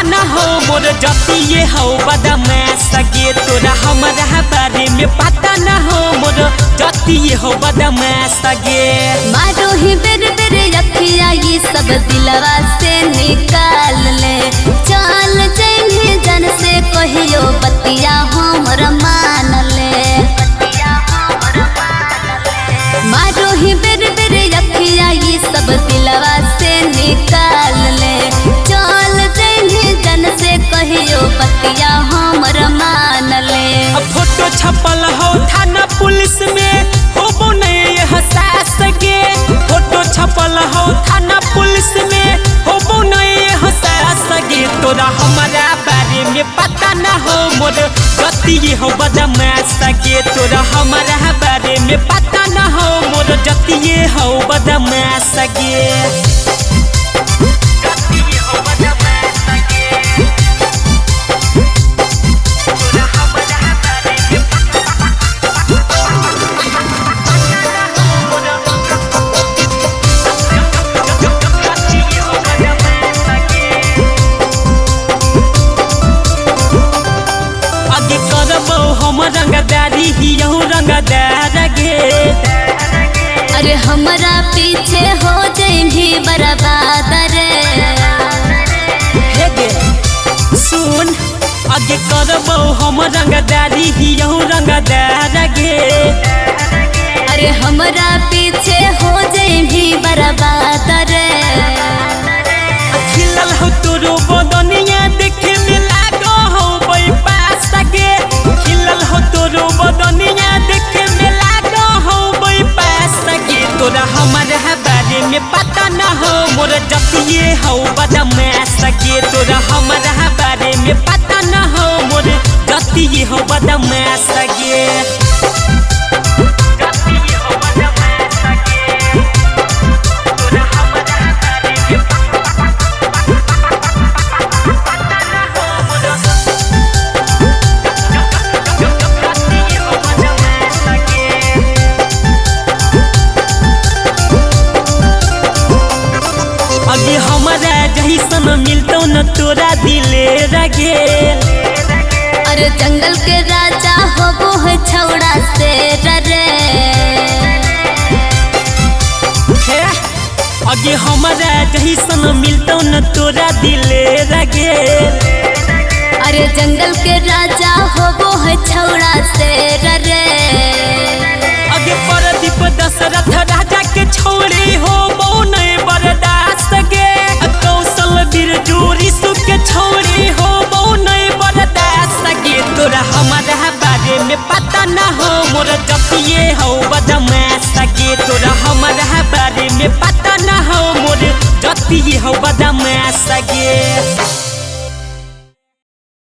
न हो मोर जतिये हो बदमाश गे तोरा हमारा बारे में पता न हो मोर जतिये हो बदमाश गे। मारो ही बेर बेर अखिया ये सब दिलवा से निकाल ले, चल जाएंगे जन से कहियो बतिया हमर मान ले। मारो ही बेर बेर अखिया ये सब दिलवा से निकाल ले, चल जाएंगे जन से कहियो बतिया हमर मान ले। फोटो छपल हो थाना पुलिस में होबो नहीं हसास गे, फोटो छपल हो थाना पुलिस में होबो नहीं हसास गे तोरा हमारा बारे में पता न हो मोर जतिये हो बदमाश गे तोरा हमारा बारे में पता न हो मोर जतिये हो बदमाश गे। हम रंगदारी ही रंगदार गे, अरे हमारा पीछे हो जाएंगी बर्बाद रे। हे गे सुन आगे करबो हम रंगदारी ही रंगदार गे, अरे हमारा पीछे हो जाएंगी बर्बाद रे। खिलल हो तोरो बदनिया देखे में लागो हो बैपास गे, खिलल हो तोरो बदनिया देखे में लागो हो बैपास गे तोरा हमारा बारे में पता न हो मोर जतिये हो बदमाश गे तोरा हमारा बारे में पता न हो मोर जतिये हो बदमाश गे। अगे हमारा जैसन मिलतो न तोरा दिले रगे, अरे जंगल के राजा होबो है छौड़ा से रे। अगे हमारा जैसन मिलतो न तोरा दिले रगे, अरे जंगल के राजा होबो है छौड़ा से रे। अगे परदीप दशरथ राजा के छोड़ी हो नहीं बर्दाश्त गे, कौशल बिरजू ऋषु के छोड़ी हो नहीं बर्दाश्त गे तोरा हमारा बारे में पता न हो मोर जतिये हो बदमाश गे तोरा हमारा बारे में पता न हो मोर जतिये हो बदमाश गे।